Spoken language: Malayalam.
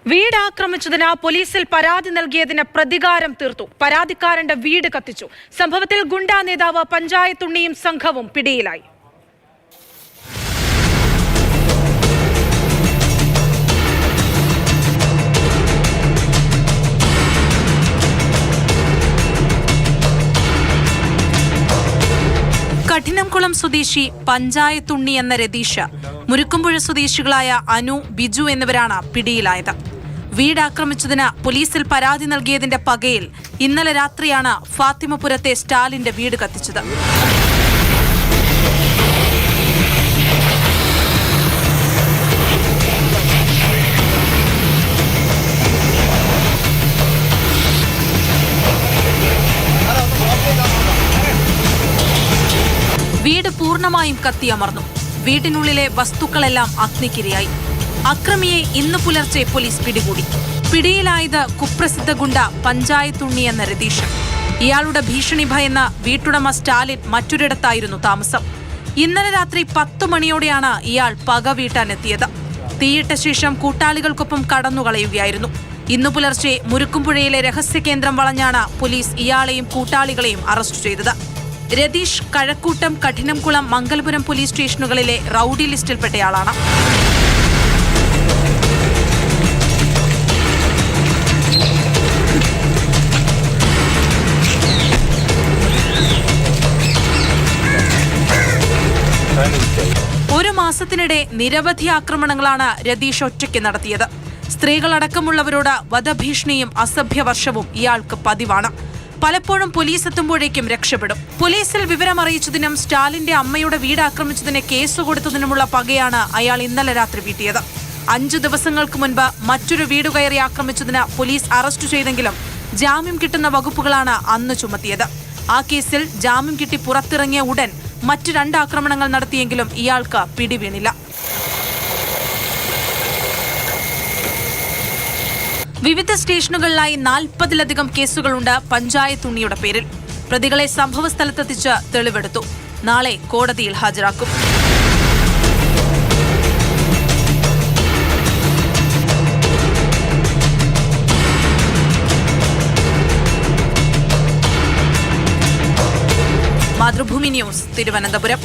വീട് ആക്രമിച്ചതിന് പോലീസിൽ പരാതി നൽകിയതിന് പ്രതികാരം തീർത്തു. പരാതിക്കാരന്റെ വീട് കത്തിച്ചു. സംഭവത്തിൽ ഗുണ്ടാ നേതാവ് പഞ്ചായത്ത് ഉണ്ണിയും സംഘവും പിടിയിലായി. കഠിനംകുളം സ്വദേശി പഞ്ചായത്തുണ്ണി എന്ന രതീഷ്, മുരുക്കുംപുഴ സ്വദേശികളായ അനു, ബിജു എന്നിവരാണ് പിടിയിലായത്. വീട് ആക്രമിച്ചതിന് പോലീസിൽ പരാതി നൽകിയതിന്റെ പകയിൽ ഇന്നലെ രാത്രിയാണ് ഫാത്തിമപുരത്തെ സ്റ്റാലിന്റെ വീട് കത്തിച്ചത്. വീട് പൂർണ്ണമായും കത്തിയമർന്നു. വീട്ടിനുള്ളിലെ വസ്തുക്കളെല്ലാം അഗ്നിക്കിരയായി. അക്രമിയെ ഇന്ന് പുലർച്ചെ പോലീസ് പിടികൂടി. പിടിയിലായത് കുപ്രസിദ്ധ ഗുണ്ട പഞ്ചായത്തുണ്ണി എന്ന രതീഷ്. ഇയാളുടെ ഭീഷണി ഭയന്ന വീട്ടുടമ സ്റ്റാലിൻ മറ്റൊരിടത്തായിരുന്നു താമസം. ഇന്നലെ രാത്രി 10 മണിയോടെയാണ് ഇയാൾ പക വീട്ടാനെത്തിയത്. തീയിട്ട ശേഷം കൂട്ടാളികൾക്കൊപ്പം കടന്നുകളയുകയായിരുന്നു. ഇന്നു പുലർച്ചെ മുരുക്കുംപുഴയിലെ രഹസ്യ കേന്ദ്രം വളഞ്ഞാണ് പോലീസ് ഇയാളെയും കൂട്ടാളികളെയും അറസ്റ്റ് ചെയ്തത്. രതീഷ് കഴക്കൂട്ടം, കഠിനംകുളം, മംഗലപുരം പോലീസ് സ്റ്റേഷനുകളിലെ റൌഡി ലിസ്റ്റിൽപ്പെട്ടയാളാണ്. ഒരു മാസത്തിനിടെ നിരവധി ആക്രമണങ്ങളാണ് രതീഷ് ഒറ്റയ്ക്ക് നടത്തിയത്. സ്ത്രീകളടക്കമുള്ളവരോട് വധഭീഷണിയും അസഭ്യവർഷവും ഇയാൾക്ക് പതിവാണ്. പലപ്പോഴും പോലീസ് എത്തുമ്പോഴേക്കും രക്ഷപ്പെടും. പോലീസിൽ വിവരമറിയിച്ചതിനും സ്റ്റാലിന്റെ അമ്മയുടെ വീട് ആക്രമിച്ചതിന് കേസ് കൊടുത്തതിനുമുള്ള പകയാണ് അയാൾ ഇന്നലെ രാത്രി വീട്ടിയത്. 5 ദിവസങ്ങൾക്ക് മുൻപ് മറ്റൊരു വീട് കയറി ആക്രമിച്ചതിന് പോലീസ് അറസ്റ്റ് ചെയ്തെങ്കിലും ജാമ്യം കിട്ടുന്ന വകുപ്പുകളാണ് അന്ന് ചുമത്തിയത്. ആ കേസിൽ ജാമ്യം കിട്ടി പുറത്തിറങ്ങിയ ഉടൻ മറ്റ് 2 ആക്രമണങ്ങൾ നടത്തിയെങ്കിലും ഇയാൾക്ക് പിടിവീണില്ല. വിവിധ സ്റ്റേഷനുകളിലായി 40-ലധികം കേസുകളുണ്ട് പഞ്ചായത്തുണ്ണിയുടെ പേരിൽ. പ്രതികളെ സംഭവസ്ഥലത്തെത്തിച്ച് തെളിവെടുത്തു. നാളെ കോടതിയിൽ ഹാജരാക്കും. മാതൃഭൂമി ന്യൂസ്, തിരുവനന്തപുരം.